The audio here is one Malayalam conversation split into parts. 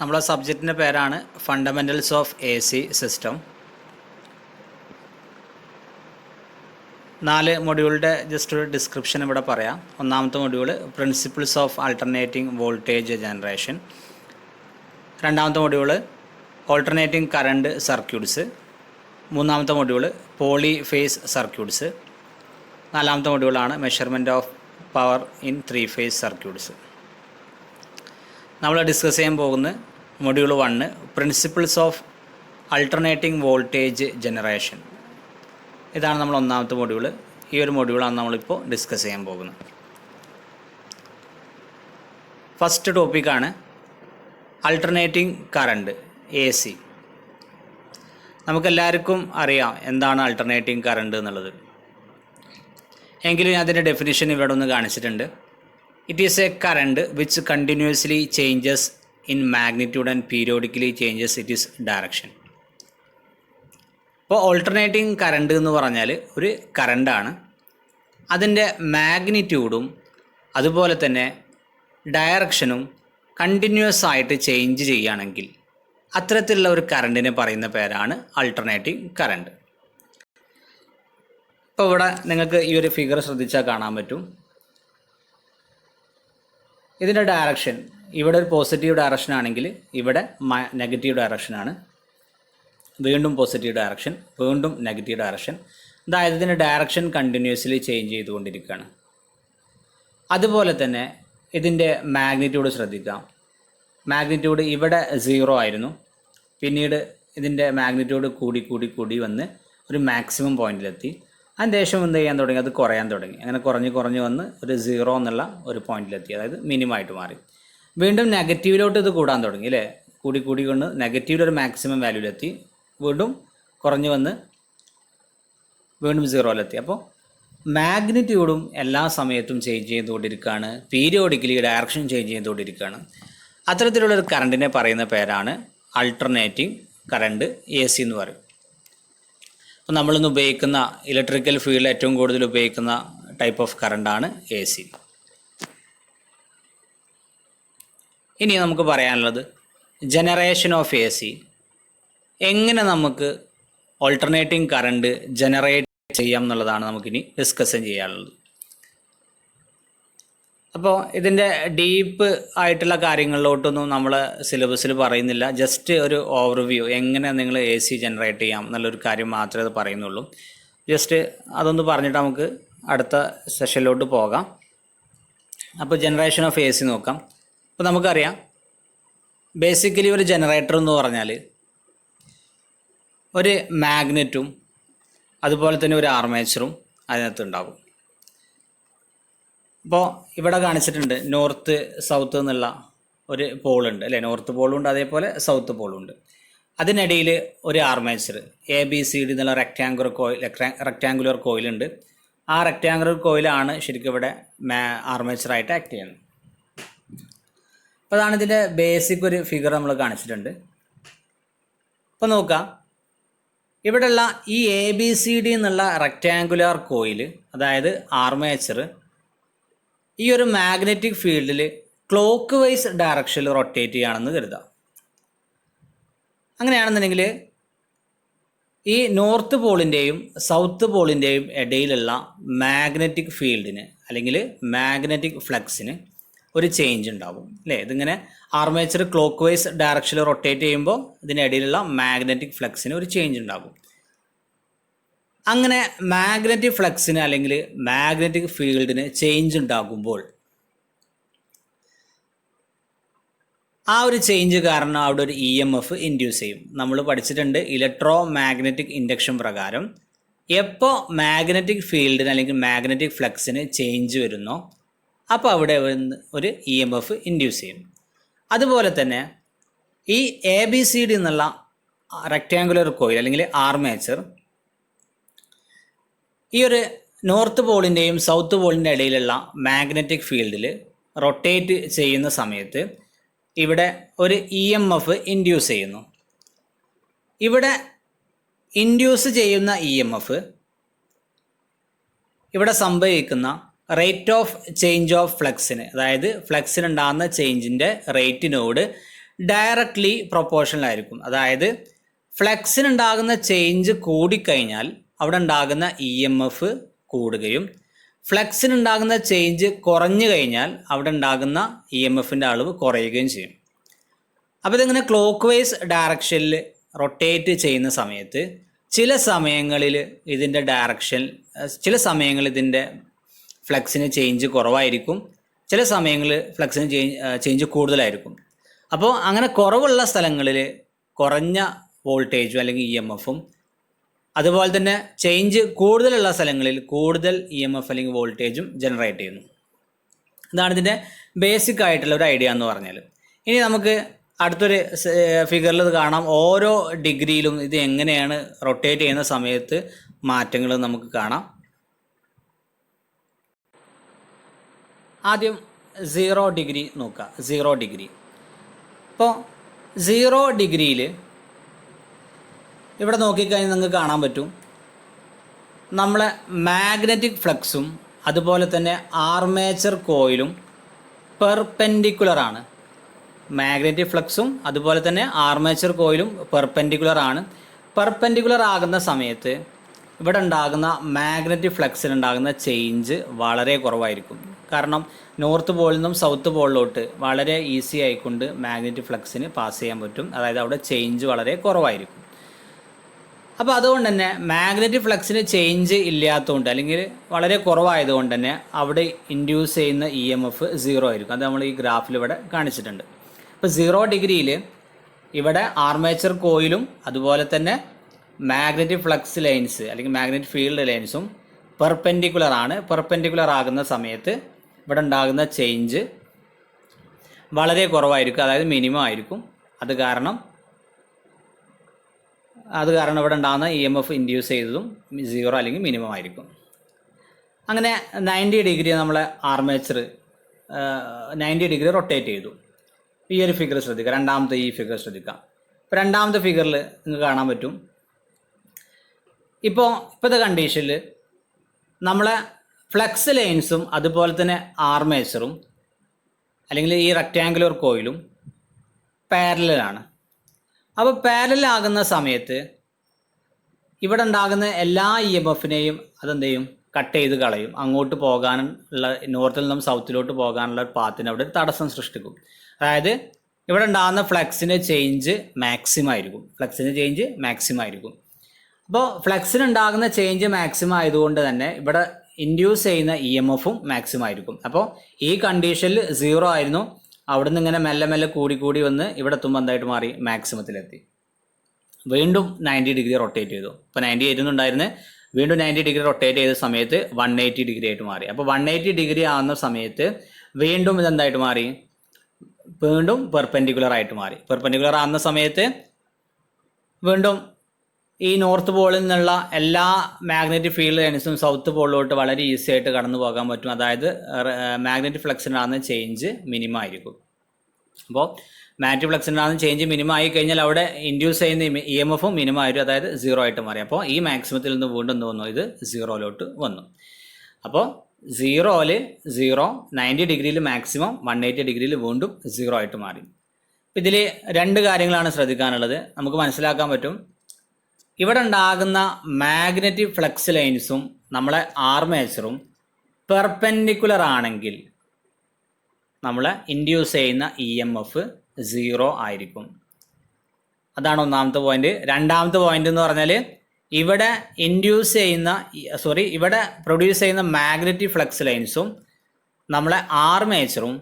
നമ്മളെ സബ്ജക്റ്റിൻ്റെ പേരാണ് fundamentals of A C system. 4 മൊഡ്യൂളിൻ്റെ ജസ്റ്റ് ഒരു ഡിസ്ക്രിപ്ഷൻ ഇവിടെ പറയാം. ഒന്നാമത്തെ module principles of alternating voltage generation. രണ്ടാമത്തെ മൊഡ്യൂൾ ഓൾട്ടർനേറ്റിംഗ് കറണ്ട് സർക്യൂട്ട്സ്. മൂന്നാമത്തെ മൊഡ്യൂൾ പോളി ഫേസ് സർക്യൂട്ട്സ്. നാലാമത്തെ മൊഡ്യൂളാണ് measurement of power in 3 phase circuits. നമ്മൾ ഡിസ്കസ് ചെയ്യാൻ പോകുന്ന module 1 principles of alternating voltage generation. ഇതാണ് നമ്മൾ ഒന്നാമത്തെ മൊഡ്യൂൾ. ഈ ഒരു മൊഡ്യൂളാണ് നമ്മളിപ്പോൾ ഡിസ്കസ് ചെയ്യാൻ പോകുന്നത്. ഫസ്റ്റ് ടോപ്പിക്കാണ് ആൾട്ടർനേറ്റിംഗ് കറണ്ട് എ സി. നമുക്കെല്ലാവർക്കും അറിയാം എന്താണ് ആൾട്ടർനേറ്റിംഗ് കറണ്ട് എന്നുള്ളത്. എങ്കിലും ഞാൻ അതിൻ്റെ ഡെഫിനിഷൻ ഇവിടെ ഒന്ന് കാണിച്ചിട്ടുണ്ട്. It is a current which continuously changes in magnitude and periodically changes its direction. ഇപ്പോൾ ഓൾട്ടർനേറ്റിംഗ് കറണ്ട് എന്ന് പറഞ്ഞാൽ ഒരു കറണ്ടാണ്. അതിൻ്റെ മാഗ്നിറ്റ്യൂഡും അതുപോലെ തന്നെ ഡയറക്ഷനും കണ്ടിന്യൂസ് ആയിട്ട് ചേഞ്ച് ചെയ്യുകയാണെങ്കിൽ അത്തരത്തിലുള്ള ഒരു കറണ്ടിനെ പറയുന്ന പേരാണ് ആൾട്ടർനേറ്റിംഗ് കറണ്ട്. ഇപ്പോൾ ഇവിടെ നിങ്ങൾക്ക് ഈ ഒരു ഫിഗർ ശ്രദ്ധിച്ചാൽ കാണാൻ പറ്റും. ഇതിൻ്റെ ഡയറക്ഷൻ ഇവിടെ ഒരു പോസിറ്റീവ് ഡയറക്ഷൻ ആണെങ്കിൽ ഇവിടെ നെഗറ്റീവ് ഡയറക്ഷനാണ്. വീണ്ടും പോസിറ്റീവ് ഡയറക്ഷൻ, വീണ്ടും നെഗറ്റീവ് ഡയറക്ഷൻ. അതായത് ഇതിൻ്റെ ഡയറക്ഷൻ കണ്ടിന്യൂസ്ലി ചേഞ്ച് ചെയ്തുകൊണ്ടിരിക്കുകയാണ്. അതുപോലെ തന്നെ ഇതിൻ്റെ മാഗ്നിറ്റ്യൂഡ് ശ്രദ്ധിക്കാം. മാഗ്നിറ്റ്യൂഡ് ഇവിടെ 0 ആയിരുന്നു. പിന്നീട് ഇതിൻ്റെ മാഗ്നിറ്റ്യൂഡ് കൂടി വന്ന് ഒരു മാക്സിമം പോയിന്റിലെത്തി. അതിന് ശേഷം എന്ത് ചെയ്യാൻ തുടങ്ങി, അത് കുറയാൻ തുടങ്ങി. അങ്ങനെ കുറഞ്ഞ് വന്ന് ഒരു 0 എന്നുള്ള ഒരു പോയിന്റിലെത്തി, അതായത് മിനിമമായിട്ട് മാറി. വീണ്ടും നെഗറ്റീവിലോട്ട് ഇത് കൂടാൻ തുടങ്ങി അല്ലേ. കൂടി കൊണ്ട് നെഗറ്റീവിലൊരു മാക്സിമം വാല്യൂവിലെത്തി. വീണ്ടും കുറഞ്ഞ് വന്ന് വീണ്ടും 0ലെത്തി. അപ്പോൾ മാഗ്നിറ്റ്യൂഡും എല്ലാ സമയത്തും ചേഞ്ച് ചെയ്തുകൊണ്ടിരിക്കുകയാണ്. പീരിയോഡിക്കലി ഡയറക്ഷൻ ചേഞ്ച് ചെയ്തുകൊണ്ടിരിക്കുകയാണ്. അത്തരത്തിലുള്ളൊരു കറണ്ടിനെ പറയുന്ന പേരാണ് ആൾട്ടർനേറ്റിംഗ് കറണ്ട് എ സി എന്ന് പറയും. അപ്പോൾ നമ്മളിന്ന് ഉപയോഗിക്കുന്ന ഇലക്ട്രിക്കൽ ഫീൽഡിൽ ഏറ്റവും കൂടുതൽ ഉപയോഗിക്കുന്ന ടൈപ്പ് ഓഫ് കറണ്ടാണ് എ സി. ഇനി നമുക്ക് പറയാനുള്ളത് ജനറേഷൻ ഓഫ് എ സി. എങ്ങനെ നമുക്ക് ഓൾട്ടർനേറ്റിംഗ് കറണ്ട് ജനറേറ്റ് ചെയ്യാം എന്നുള്ളതാണ് നമുക്കിനി ഡിസ്കസ് ചെയ്യാനുള്ളത്. അപ്പോൾ ഇതിൻ്റെ ഡീപ്പ് ആയിട്ടുള്ള കാര്യങ്ങളിലോട്ടൊന്നും നമ്മൾ സിലബസിൽ പറയുന്നില്ല. ജസ്റ്റ് ഒരു ഓവർവ്യൂ, എങ്ങനെ നിങ്ങൾ എ സി ജനറേറ്റ് ചെയ്യാം എന്നുള്ളൊരു കാര്യം മാത്രമേ അത് പറയുന്നുള്ളൂ. ജസ്റ്റ് അതൊന്ന് പറഞ്ഞിട്ട് നമുക്ക് അടുത്ത സെഷനിലോട്ട് പോകാം. അപ്പോൾ ജനറേഷൻ ഓഫ് എ സി നോക്കാം. അപ്പോൾ നമുക്കറിയാം ബേസിക്കലി ഒരു ജനറേറ്റർ എന്ന് പറഞ്ഞാൽ ഒരു മാഗ്നറ്റും അതുപോലെ തന്നെ ഒരു ആർമേച്ചറും അതിനകത്ത് ഉണ്ടാകും. അപ്പോൾ ഇവിടെ കാണിച്ചിട്ടുണ്ട് നോർത്ത് സൗത്ത് എന്നുള്ള ഒരു പോളുണ്ട് അല്ലേ. നോർത്ത് പോളുണ്ട്, അതേപോലെ സൗത്ത് പോളുണ്ട്. അതിനിടയിൽ ഒരു ആർമേച്ചർ ABCD എന്നുള്ള റെക്റ്റാങ്കുലർ കോയിലുണ്ട്. ആ റെക്റ്റാങ്കുലർ കോയിലാണ് ശരിക്കും ഇവിടെ ആർമേച്ചറായിട്ട് ആക്ട് ചെയ്യുന്നത്. അപ്പോൾ അതാണ് ഇതിൻ്റെ ബേസിക് ഒരു ഫിഗർ നമ്മൾ കാണിച്ചിട്ടുണ്ട്. അപ്പോൾ നോക്കാം, ഇവിടെയുള്ള ഈ ABCD എന്നുള്ള റെക്റ്റാങ്കുലർ കോയിൽ, അതായത് ആർമേച്ചർ, ഈ ഒരു മാഗ്നറ്റിക് ഫീൽഡിൽ ക്ലോക്ക് വൈസ് ഡയറക്ഷനിൽ റൊട്ടേറ്റ് ചെയ്യുകയാണെന്ന് കരുതാം. അങ്ങനെയാണെന്നുണ്ടെങ്കിൽ ഈ നോർത്ത് പോളിൻ്റെയും സൗത്ത് പോളിൻ്റെയും ഇടയിലുള്ള മാഗ്നറ്റിക് ഫീൽഡിന് അല്ലെങ്കിൽ മാഗ്നറ്റിക് ഫ്ലക്സിന് ഒരു ചേഞ്ച് ഉണ്ടാവും അല്ലേ. ഇതിങ്ങനെ ആർമേച്ചർ ക്ലോക്ക് വൈസ് ഡയറക്ഷനിൽ റൊട്ടേറ്റ് ചെയ്യുമ്പോൾ ഇതിനിടയിലുള്ള മാഗ്നറ്റിക് ഫ്ലക്സിന് ഒരു ചേഞ്ച് ഉണ്ടാകും. അങ്ങനെ മാഗ്നറ്റിക് ഫ്ലക്സിന് അല്ലെങ്കിൽ മാഗ്നറ്റിക് ഫീൽഡിന് ചേഞ്ച് ഉണ്ടാകുമ്പോൾ ആ ഒരു ചേഞ്ച് കാരണം അവിടെ ഒരു EMF ഇൻഡ്യൂസ് ചെയ്യും. നമ്മൾ പഠിച്ചിട്ടുണ്ട് ഇലക്ട്രോ മാഗ്നറ്റിക് ഇൻഡക്ഷൻ പ്രകാരം എപ്പോൾ മാഗ്നറ്റിക് ഫീൽഡിന് അല്ലെങ്കിൽ മാഗ്നറ്റിക് ഫ്ലക്സിന് ചേഞ്ച് വരുന്നോ അപ്പോൾ അവിടെ ഒരു EMF ഇൻഡ്യൂസ് ചെയ്യും. അതുപോലെ തന്നെ ഈ ABCD എന്നുള്ള റെക്റ്റാങ്കുലർ കോയിൽ അല്ലെങ്കിൽ ആർമേച്ചർ ഈ ഒരു നോർത്ത് പോളിൻ്റെയും സൗത്ത് പോളിൻ്റെ ഇടയിലുള്ള മാഗ്നറ്റിക് ഫീൽഡിൽ റൊട്ടേറ്റ് ചെയ്യുന്ന സമയത്ത് ഇവിടെ ഒരു EMF ഇൻഡ്യൂസ് ചെയ്യുന്നു. ഇവിടെ ഇൻഡ്യൂസ് ചെയ്യുന്ന EMF ഇവിടെ സംഭവിക്കുന്ന റേറ്റ് ഓഫ് ചേഞ്ച് ഓഫ് ഫ്ലക്സിന്, അതായത് ഫ്ലക്സിനുണ്ടാകുന്ന ചേഞ്ചിൻ്റെ റേറ്റിനോട് ഡയറക്ട്ലി പ്രൊപ്പോർഷണൽ ആയിരിക്കും. അതായത് ഫ്ലക്സിനുണ്ടാകുന്ന ചേഞ്ച് കൂടിക്കഴിഞ്ഞാൽ അവിടെ ഉണ്ടാകുന്ന ഇ എം എഫ് കൂടുകയും ഫ്ലക്സിനുണ്ടാകുന്ന ചേഞ്ച് കുറഞ്ഞു കഴിഞ്ഞാൽ അവിടെ ഉണ്ടാകുന്ന ഇ എം എഫിൻ്റെ അളവ് കുറയുകയും ചെയ്യും. അപ്പോൾ ഇതിങ്ങനെ ക്ലോക്ക് വൈസ് ഡയറക്ഷനിൽ റൊട്ടേറ്റ് ചെയ്യുന്ന സമയത്ത് ചില സമയങ്ങളിൽ ഇതിൻ്റെ ചില സമയങ്ങളിൽ ഇതിൻ്റെ ഫ്ലക്സിന് ചേഞ്ച് കുറവായിരിക്കും, ചില സമയങ്ങളിൽ ഫ്ലക്സിന് ചേഞ്ച് കൂടുതലായിരിക്കും. അപ്പോൾ അങ്ങനെ കുറവുള്ള സ്ഥലങ്ങളിൽ കുറഞ്ഞ വോൾട്ടേജും അല്ലെങ്കിൽ ഇ എം എഫും, അതുപോലെ തന്നെ ചേഞ്ച് കൂടുതലുള്ള സ്ഥലങ്ങളിൽ കൂടുതൽ ഇ എം എഫ് അല്ലെങ്കിൽ വോൾട്ടേജും ജനറേറ്റ് ചെയ്യുന്നു. ഇതാണ് ഇതിൻ്റെ ബേസിക് ആയിട്ടുള്ള ഒരു ഐഡിയ എന്ന് പറഞ്ഞാൽ. ഇനി നമുക്ക് അടുത്തൊരു ഫിഗറിൽ ഇത് കാണാം. ഓരോ ഡിഗ്രിയിലും ഇത് എങ്ങനെയാണ് റൊട്ടേറ്റ് ചെയ്യുന്ന സമയത്ത് മാറ്റങ്ങൾ നമുക്ക് കാണാം. ആദ്യം 0 ഡിഗ്രി നോക്കുക. 0 ഡിഗ്രി. ഇപ്പോൾ 0 ഡിഗ്രിയിൽ ഇവിടെ നോക്കിക്കഴിഞ്ഞാൽ നിങ്ങൾക്ക് കാണാൻ പറ്റും നമ്മളെ മാഗ്നറ്റിക് ഫ്ലക്സും അതുപോലെ തന്നെ ആർമേച്ചർ കോയിലും പെർപെൻഡിക്കുലറാണ്. മാഗ്നറ്റിക് ഫ്ലക്സും അതുപോലെ തന്നെ ആർമേച്ചർ കോയിലും പെർപെൻഡിക്കുലർ ആണ്. പെർപെൻഡിക്കുലർ ആകുന്ന സമയത്ത് ഇവിടെ ഉണ്ടാകുന്ന മാഗ്നറ്റിക് ഫ്ലക്സിനുണ്ടാകുന്ന ചേഞ്ച് വളരെ കുറവായിരിക്കും. കാരണം നോർത്ത് പോളിൽ നിന്നും സൗത്ത് പോളിലോട്ട് വളരെ ഈസി ആയിക്കൊണ്ട് മാഗ്നറ്റിക് ഫ്ലക്സിന് പാസ് ചെയ്യാൻ പറ്റും. അതായത് അവിടെ ചേഞ്ച് വളരെ കുറവായിരിക്കും. അപ്പോൾ അതുകൊണ്ട് തന്നെ മാഗ്നറ്റിക് ഫ്ലക്സിന് ചേഞ്ച് ഇല്ലാത്തതുകൊണ്ട് അല്ലെങ്കിൽ വളരെ കുറവായതുകൊണ്ട് തന്നെ അവിടെ ഇൻഡ്യൂസ് ചെയ്യുന്ന ഇ എം എഫ് 0 ആയിരിക്കും. അത് നമ്മൾ ഈ ഗ്രാഫിൽ ഇവിടെ കാണിച്ചിട്ടുണ്ട്. ഇപ്പോൾ 0 ഡിഗ്രിയിൽ ഇവിടെ ആർമേച്ചർ കോയിലും അതുപോലെ തന്നെ മാഗ്നറ്റിക് ഫ്ലക്സ് ലൈൻസ് അല്ലെങ്കിൽ മാഗ്നറ്റിക് ഫീൽഡ് ലൈൻസും പെർപെൻഡിക്കുലർ ആണ്. പെർപെൻഡിക്കുലർ ആകുന്ന സമയത്ത് ഇവിടെ ഉണ്ടാകുന്ന ചേഞ്ച് വളരെ കുറവായിരിക്കും, അതായത് മിനിമം ആയിരിക്കും. അത് കാരണം ഇവിടെ ഉണ്ടാകുന്ന ഇ എം എഫ് ഇൻഡ്യൂസ് ചെയ്തതും 0 അല്ലെങ്കിൽ മിനിമം ആയിരിക്കും. അങ്ങനെ 90 ഡിഗ്രി നമ്മളെ ആർമേച്ചർ 90 ഡിഗ്രി റൊട്ടേറ്റ് ചെയ്തു. ഈ ഒരു ഫിഗർ ശ്രദ്ധിക്കുക. രണ്ടാമത്തെ ഈ ഫിഗർ ശ്രദ്ധിക്കാം. ഇപ്പോൾ രണ്ടാമത്തെ ഫിഗറിൽ നിങ്ങൾക്ക് കാണാൻ പറ്റും ഇപ്പോഴത്തെ കണ്ടീഷനിൽ നമ്മളെ ഫ്ലക്സ് ലൈൻസും അതുപോലെ തന്നെ ആർമേച്ചറും അല്ലെങ്കിൽ ഈ റെക്റ്റാങ്കുലർ കോയിലും പാരലലാണ്. അപ്പോൾ പാരലാകുന്ന സമയത്ത് ഇവിടെ ഉണ്ടാകുന്ന എല്ലാ ഇ എം എഫിനെയും അതെന്ത് ചെയ്യും? കട്ട് ചെയ്ത് കളയും. അങ്ങോട്ട് പോകാനുള്ള നോർത്തിൽ നിന്നും സൗത്തിലോട്ട് പോകാനുള്ള ഒരു പാത്തിന് അവിടെ ഒരു തടസ്സം സൃഷ്ടിക്കും. അതായത് ഇവിടെ ഉണ്ടാകുന്ന ഫ്ലക്സിന് ചേഞ്ച് മാക്സിമം ആയിരിക്കും. അപ്പോൾ ഫ്ലക്സിനുണ്ടാകുന്ന ചേഞ്ച് മാക്സിമം ആയതുകൊണ്ട് തന്നെ ഇവിടെ ഇൻഡ്യൂസ് ചെയ്യുന്ന ഇ എം എഫും മാക്സിമം ആയിരിക്കും. അപ്പോൾ ഈ കണ്ടീഷനിൽ 0 ആയിരുന്നു. അവിടെ നിന്ന് ഇങ്ങനെ മെല്ലെ മെല്ലെ കൂടി വന്ന് ഇവിടെ എത്തുമ്പോൾ എന്തായിട്ട് മാറി? മാക്സിമത്തിലെത്തി. വീണ്ടും 90 ഡിഗ്രി റൊട്ടേറ്റ് ചെയ്തു. ഇപ്പോൾ 90 ആയിരുന്നുണ്ടായിരുന്നത്, വീണ്ടും 90 ഡിഗ്രി റൊട്ടേറ്റ് ചെയ്ത സമയത്ത് 180 ഡിഗ്രി ആയിട്ട് മാറി. അപ്പോൾ 180 ഡിഗ്രി ആകുന്ന സമയത്ത് വീണ്ടും ഇതെന്തായിട്ട് മാറി? വീണ്ടും പെർപെൻഡിക്കുലർ ആയിട്ട് മാറി. പെർപെൻഡിക്കുലർ ആകുന്ന സമയത്ത് വീണ്ടും ഈ നോർത്ത് പോളിൽ നിന്നുള്ള എല്ലാ മാഗ്നറ്റിക് ഫീൽഡ് ലൈൻസും സൗത്ത് പോളിലോട്ട് വളരെ ഈസി ആയിട്ട് കടന്നു പോകാൻ പറ്റും. അതായത് മാഗ്നറ്റിക് ഫ്ലക്സിനാകുന്ന ചേഞ്ച് മിനിമം ആയിരിക്കും. അപ്പോൾ മാഗ്നറ്റിക് ഫ്ലക്സിനാകുന്ന ചേഞ്ച് മിനിമം ആയി കഴിഞ്ഞാൽ അവിടെ ഇൻഡ്യൂസ് ചെയ്യുന്ന ഇ എം എഫും മിനിമം ആയിരുന്നു, അതായത് 0 ആയിട്ട് മാറി. അപ്പോൾ ഈ മാക്സിമത്തിൽ നിന്ന് വീണ്ടും വന്നു, ഇത് 0 വന്നു. അപ്പോൾ 0 90 ഡിഗ്രിയിൽ മാക്സിമം, 180 ഡിഗ്രിയിൽ വീണ്ടും 0 ആയിട്ട് മാറി. ഇതിൽ രണ്ട് കാര്യങ്ങളാണ് ശ്രദ്ധിക്കാനുള്ളത്. നമുക്ക് മനസ്സിലാക്കാൻ പറ്റും ഇവിടെ ഉണ്ടാകുന്ന മാഗ്നറ്റിക് ഫ്ലക്സ് ലൈൻസും നമ്മളെ ആർമേച്ചറും പെർപെൻഡിക്കുലർ ആണെങ്കിൽ നമ്മളെ ഇൻഡ്യൂസ് ചെയ്യുന്ന ഇ എം എഫ് 0 ആയിരിക്കും. അതാണ് ഒന്നാമത്തെ പോയിന്റ്. രണ്ടാമത്തെ പോയിന്റ് എന്ന് പറഞ്ഞാൽ ഇവിടെ ഇവിടെ പ്രൊഡ്യൂസ് ചെയ്യുന്ന മാഗ്നറ്റിക് ഫ്ലക്സ് ലൈൻസും നമ്മളെ ആർമേച്ചറും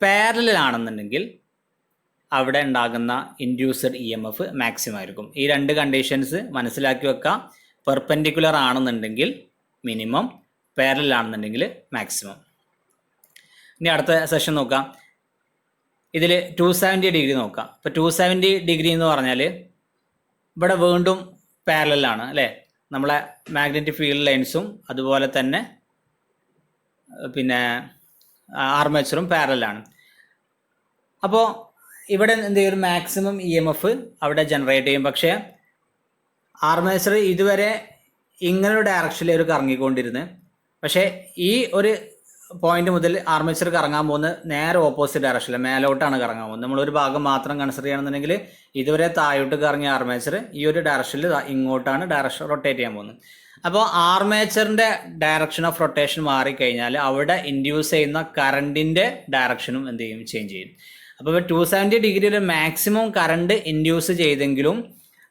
പാരലലാണെന്നുണ്ടെങ്കിൽ അവിടെ ഉണ്ടാകുന്ന induced E M F maximum ആയിരിക്കും. ഈ രണ്ട് കണ്ടീഷൻസ് മനസ്സിലാക്കി വെക്കാം. പെർപെൻഡിക്കുലർ ആണെന്നുണ്ടെങ്കിൽ മിനിമം, പാരലൽ ആണെന്നുണ്ടെങ്കിൽ മാക്സിമം. ഇനി അടുത്ത സെഷൻ നോക്കാം. ഇതിൽ 270 ഡിഗ്രി നോക്കാം. ഇപ്പോൾ 270 ഡിഗ്രി എന്ന് പറഞ്ഞാൽ ഇവിടെ വീണ്ടും പാരലലാണ് അല്ലേ? നമ്മളെ മാഗ്നറ്റിക് ഫീൽഡ് ലൈൻസും അതുപോലെ തന്നെ പിന്നെ ആർമേച്ചറും പാരലലാണ്. അപ്പോൾ ഇവിടെ എന്ത് ചെയ്യും? മാക്സിമം ഇ എം എഫ് അവിടെ ജനറേറ്റ് ചെയ്യും. പക്ഷേ ആർമേച്ചർ ഇതുവരെ ഇങ്ങനൊരു ഡയറക്ഷനിൽ ഒരു കറങ്ങിക്കൊണ്ടിരുന്നത്, പക്ഷേ ഈ ഒരു പോയിന്റ് മുതൽ ആർമേച്ചർ കറങ്ങാൻ പോകുന്നത് നേരെ ഓപ്പോസിറ്റ് ഡയറക്ഷനിൽ മേലോട്ടാണ് കറങ്ങാൻ പോകുന്നത്. നമ്മളൊരു ഭാഗം മാത്രം കൺസിഡർ ചെയ്യണമെന്നുണ്ടെങ്കിൽ ഇതുവരെ താഴോട്ട് കറങ്ങിയ ആർമേച്ചർ ഈ ഒരു ഡയറക്ഷനിൽ ഇങ്ങോട്ടാണ് ഡയറക്ഷൻ റൊട്ടേറ്റ് ചെയ്യാൻ പോകുന്നത്. അപ്പോൾ ആർമേച്ചറിൻ്റെ ഡയറക്ഷൻ ഓഫ് റൊട്ടേഷൻ മാറിക്കഴിഞ്ഞാൽ അവിടെ ഇൻഡ്യൂസ് ചെയ്യുന്ന കറണ്ടിൻ്റെ ഡയറക്ഷനും എന്ത് ചെയ്യും, ചേഞ്ച് ചെയ്യും. അപ്പോൾ 270 ഡിഗ്രിയിൽ മാക്സിമം കറണ്ട് ഇൻഡ്യൂസ് ചെയ്തെങ്കിലും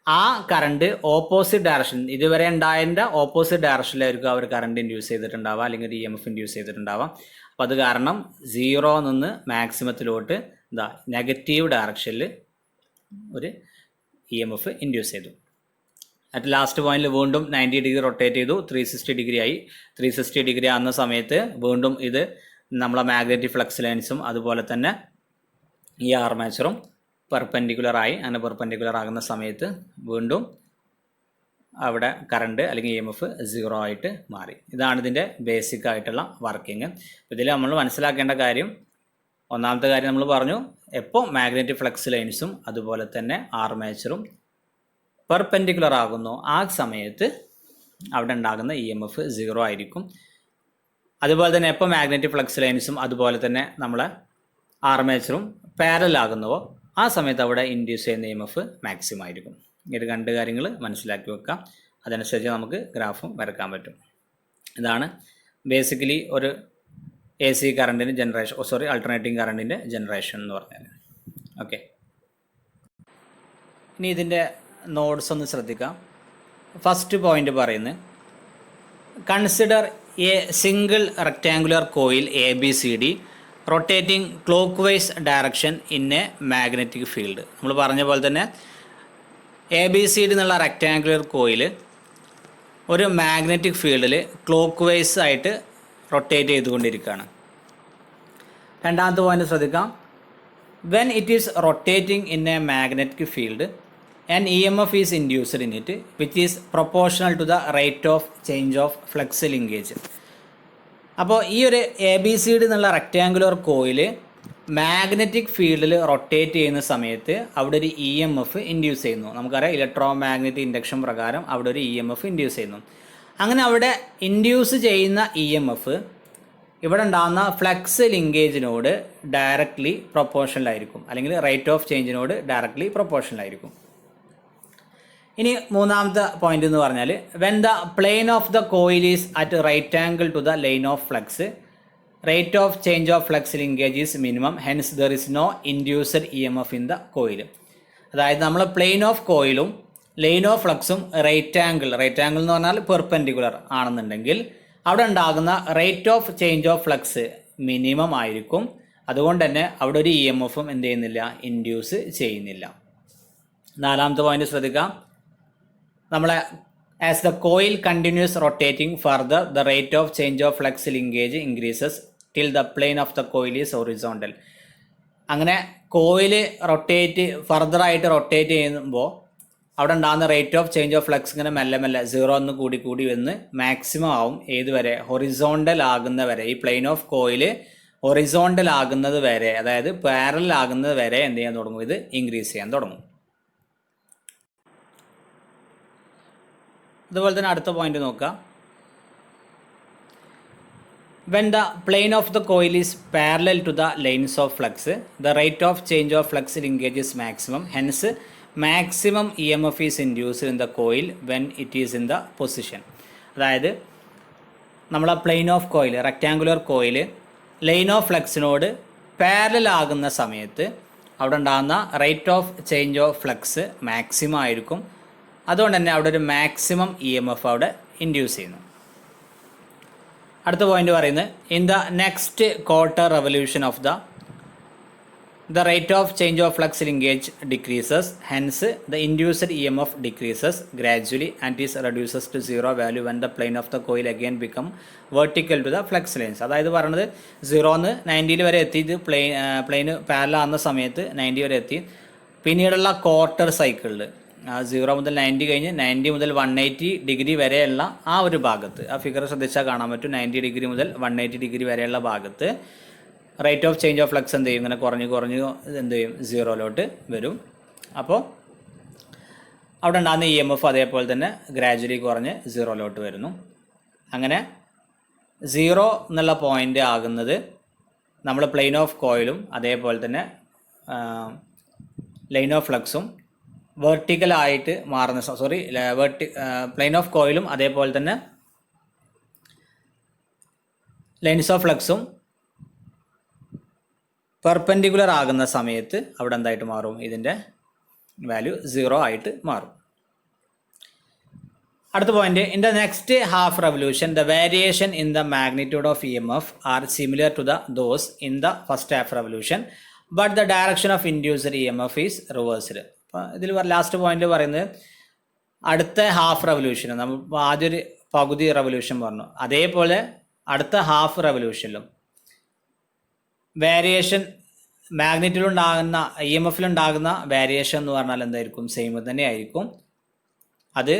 ആ കറണ്ട് ഓപ്പോസിറ്റ് ഡയറക്ഷൻ, ഇതുവരെ ഉണ്ടായതിൻ്റെ ഓപ്പോസിറ്റ് ഡയറക്ഷനിലായിരിക്കും അവർ കറണ്ട് ഇൻഡ്യൂസ് ചെയ്തിട്ടുണ്ടാവുക, അല്ലെങ്കിൽ EMF ഇൻഡ്യൂസ് ചെയ്തിട്ടുണ്ടാവാം. അപ്പോൾ അത് കാരണം 0 നിന്ന് മാക്സിമത്തിലോട്ട് നെഗറ്റീവ് ഡയറക്ഷനിൽ ഒരു EMF ഇൻഡ്യൂസ് ചെയ്തു. അറ്റ് ലാസ്റ്റ് പോയിന്റിൽ വീണ്ടും 90 ഡിഗ്രി റൊട്ടേറ്റ് ചെയ്തു, 360 ഡിഗ്രി ആയി. 360 ഡിഗ്രി ആകുന്ന സമയത്ത് വീണ്ടും ഇത് നമ്മളെ മാഗ്നറ്റിക് ഫ്ലക്സ് ലൈൻസും അതുപോലെ തന്നെ ഈ ആർമേച്ചറും പെർപെൻഡിക്കുലറായി. അങ്ങനെ പെർപെൻഡിക്കുലർ ആകുന്ന സമയത്ത് വീണ്ടും അവിടെ കറണ്ട് അല്ലെങ്കിൽ EMF 0 ആയിട്ട് മാറി. ഇതാണ് ഇതിൻ്റെ ബേസിക് ആയിട്ടുള്ള വർക്കിംഗ്. ഇതിൽ നമ്മൾ മനസ്സിലാക്കേണ്ട കാര്യം, ഒന്നാമത്തെ കാര്യം നമ്മൾ പറഞ്ഞു, എപ്പോൾ മാഗ്നറ്റിക് ഫ്ലക്സ് ലൈൻസും അതുപോലെ തന്നെ ആർമേച്ചറും പെർപെൻഡിക്കുലർ ആകുന്നു ആ സമയത്ത് അവിടെ ഉണ്ടാകുന്ന EMF 0 ആയിരിക്കും. അതുപോലെ തന്നെ എപ്പോൾ മാഗ്നറ്റിക് ഫ്ലക്സ് ലൈൻസും അതുപോലെ തന്നെ നമ്മളെ ആർമേച്ചറും പാരലൽ ആകുന്നുവോ ആ സമയത്ത് അവിടെ ഇൻഡ്യൂസ് ചെയ്യുന്ന EMF മാക്സിമം ആയിരിക്കും. ഈ 2 കാര്യങ്ങൾ മനസ്സിലാക്കി വെക്കാം. അതനുസരിച്ച് നമുക്ക് ഗ്രാഫും വരക്കാൻ പറ്റും. ഇതാണ് ബേസിക്കലി ഒരു AC കറണ്ടിൻ്റെ ജനറേഷൻ, ആൾട്ടർനേറ്റിംഗ് കറണ്ടിൻ്റെ ജനറേഷൻ എന്ന് പറഞ്ഞാൽ. ഓക്കെ, ഇനി ഇതിൻ്റെ നോട്ട്സ് ഒന്ന് ശ്രദ്ധിക്കാം. ഫസ്റ്റ് പോയിന്റ് പറയുന്നത്, consider A single rectangular coil ABCD rotating clock vice direction in A magnetic field. നമ്മൾ പറഞ്ഞ പോലെ തന്നെ ABCD എന്നുള്ള റെക്റ്റാങ്കുലർ കോയിൽ ഒരു മാഗ്നറ്റിക് ഫീൽഡിൽ ക്ലോക്ക് വൈസ് ആയിട്ട് റൊട്ടേറ്റ് ചെയ്തുകൊണ്ടിരിക്കുകയാണ്. രണ്ടാമത്തെ പോയിന്റ് ശ്രദ്ധിക്കാം, when it is rotating in A magnetic field an EMF is induced in it which is proportional to the rate of change of flux linkage. അപ്പോൾ ഈ ഒരു ABCD എന്നുള്ള റെക്റ്റാങ്കുലർ കോയിൽ മാഗ്നറ്റിക് ഫീൽഡിൽ റൊട്ടേറ്റ് ചെയ്യുന്ന സമയത്ത് അവിടെ ഒരു EMF ഇൻഡ്യൂസ് ചെയ്യുന്നു. നമുക്കറിയാം ഇലക്ട്രോ മാഗ്നറ്റിക് ഇൻഡക്ഷൻ പ്രകാരം അവിടെ ഒരു EMF ഇൻഡ്യൂസ് ചെയ്യുന്നു. അങ്ങനെ അവിടെ ഇൻഡ്യൂസ് ചെയ്യുന്ന EMF ഇവിടെ ഉണ്ടാകുന്ന ഫ്ലക്സ് ലിങ്കേജിനോട് ഡയറക്റ്റ്ലി പ്രൊപ്പോർഷണലായിരിക്കും, അല്ലെങ്കിൽ റേറ്റ് ഓഫ് ചേഞ്ചിനോട് ഡയറക്റ്റ്ലി പ്രൊപ്പോർഷണലായിരിക്കും. ഇനി മൂന്നാമത്തെ പോയിന്റ് എന്ന് പറഞ്ഞാൽ, when the plane of the coil is at right angle to the line of flux rate of change of flux linkage is minimum, hence there is no induced EMF in the coil. അതായത് നമ്മൾ പ്ലെയിൻ ഓഫ് കോയിലും ലൈൻ ഓഫ് ഫ്ലക്സും റൈറ്റ് ആംഗിൾ എന്ന് പറഞ്ഞാൽ പെർപെൻഡിക്കുലർ ആണെന്നുണ്ടെങ്കിൽ അവിടെ ഉണ്ടാകുന്ന rate of change of flux minimum ആയിരിക്കും. അതുകൊണ്ട് തന്നെ അവിടെ ഒരു EMFും എന്ത് ചെയ്യുന്നില്ല, ഇൻഡ്യൂസ് ചെയ്യുന്നില്ല. നാലാമത്തെ പോയിന്റ് ശ്രദ്ധിക്കാം, നമ്മളെ as the coil continuous rotating further the rate of change of flux linkage increases till the plane of the coil is horizontal. അങ്ങനെ കോയിൽ ഫർദറായിട്ട് റൊട്ടേറ്റ് ചെയ്യുമ്പോൾ അവിടെ ഉണ്ടാകുന്ന rate of change of flux ഇങ്ങനെ മെല്ലെ 0 എന്ന് കൂടി വന്ന് മാക്സിമം ആവും. ഏതുവരെ? ഹൊറിസോണ്ടൽ ആകുന്ന വരെ. ഈ പ്ലെയിൻ ഓഫ് കോയിൽ ഹൊറിസോണ്ടൽ ആകുന്നത് വരെ, അതായത് പാരലൽ ആകുന്നത് വരെ എന്ത് ചെയ്യാൻ തുടങ്ങും, ഇത് ഇൻക്രീസ് ചെയ്യാൻ തുടങ്ങും. അതുപോലെ തന്നെ അടുത്ത പോയിന്റ് നോക്കുക, when the plane of the coil is parallel to the lines of flux the rate of change of flux linkage is maximum, hence maximum EMF is induced in the coil when it is in the position. അതായത് നമ്മളെ plane of coil, rectangular coil line of ഫ്ലക്സിനോട് പാരലൽ ആകുന്ന സമയത്ത് അവിടെ ഉണ്ടാകുന്ന rate of change of flux maximum ആയിരിക്കും. അതുകൊണ്ട് തന്നെ അവിടെ ഒരു മാക്സിമം EMF അവിടെ ഇൻഡ്യൂസ് ചെയ്യുന്നു. അടുത്ത പോയിന്റ് പറയുന്നത്, in the next quarter revolution of the rate of change of flux linkage decreases, hence the induced EMF decreases gradually and is reduces to 0 value when the plane of the coil again become vertical to the flux lines. അതായത് പറയുന്നത് 0 90 വരെ എത്തി, ഇത് പ്ലെയിന് പാരലൽ ആകുന്ന സമയത്ത് 90 വരെ എത്തി. പിന്നീടുള്ള ക്വാർട്ടർ സൈക്കിളിൽ 0 മുതൽ 90 കഴിഞ്ഞ് 90 മുതൽ 180 ഡിഗ്രി വരെയുള്ള ആ ഒരു ഭാഗത്ത്, ആ ഫിഗർ ശ്രദ്ധിച്ചാൽ കാണാൻ പറ്റും, 90 ഡിഗ്രി മുതൽ 180 ഡിഗ്രി വരെയുള്ള ഭാഗത്ത് rate of change of flux എന്ത് ചെയ്യും, ഇങ്ങനെ കുറഞ്ഞ് എന്ത് ചെയ്യും, 0 വരും. അപ്പോൾ അവിടെ ഉണ്ടാകുന്ന EMF അതേപോലെ തന്നെ ഗ്രാജുവലി കുറഞ്ഞ് 0 വരുന്നു. അങ്ങനെ 0 എന്നുള്ള പോയിൻ്റ് ആകുന്നത് നമ്മൾ പ്ലെയിൻ ഓഫ് കോയിലും അതേപോലെ തന്നെ ലൈൻ ഓഫ് ഫ്ലക്സും വെർട്ടിക്കലായിട്ട് മാറുന്ന പ്ലെയിൻ ഓഫ് കോയിലും അതേപോലെ തന്നെ ലൈൻസ് ഓഫ് ഫ്ലക്സും പെർപെൻഡിക്കുലർ ആകുന്ന സമയത്ത് അവിടെ എന്തായിട്ട് മാറും? ഇതിൻ്റെ വാല്യൂ 0 ആയിട്ട് മാറും. അടുത്ത point, in the next half revolution the variation in the magnitude of EMF are similar to the those in the first half revolution but the direction of induced EMF is reversed. അപ്പോൾ ഇതിൽ ലാസ്റ്റ് പോയിന്റ് പറയുന്നത് അടുത്ത ഹാഫ് റെവല്യൂഷൻ, നമ്മൾ ആദ്യം ഒരു പകുതി റെവല്യൂഷൻ പറഞ്ഞു, അതേപോലെ അടുത്ത ഹാഫ് റെവല്യൂഷനിലും വേരിയേഷൻ മാഗ്നിറ്റ്യൂഡിലുണ്ടാകുന്ന EMFിലുണ്ടാകുന്ന വേരിയേഷൻ എന്ന് പറഞ്ഞാൽ എന്തായിരിക്കും? സെയിം തന്നെ ആയിരിക്കും. അത്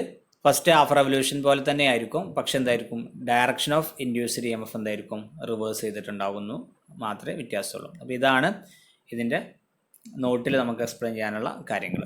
ഫസ്റ്റ് ഹാഫ് റെവല്യൂഷൻ പോലെ തന്നെ ആയിരിക്കും. പക്ഷെ എന്തായിരിക്കും? ഡയറക്ഷൻ ഓഫ് ഇൻഡ്യൂസ്ഡ് EMF എന്തായിരിക്കും? റിവേഴ്സ് ചെയ്തിട്ടുണ്ടാകുന്നു മാത്രമേ വ്യത്യാസമുള്ളൂ. അപ്പോൾ ഇതാണ് ഇതിൻ്റെ നോട്ടിൽ നമുക്ക് എക്സ്പ്ലെയിൻ ചെയ്യാനുള്ള കാര്യങ്ങൾ.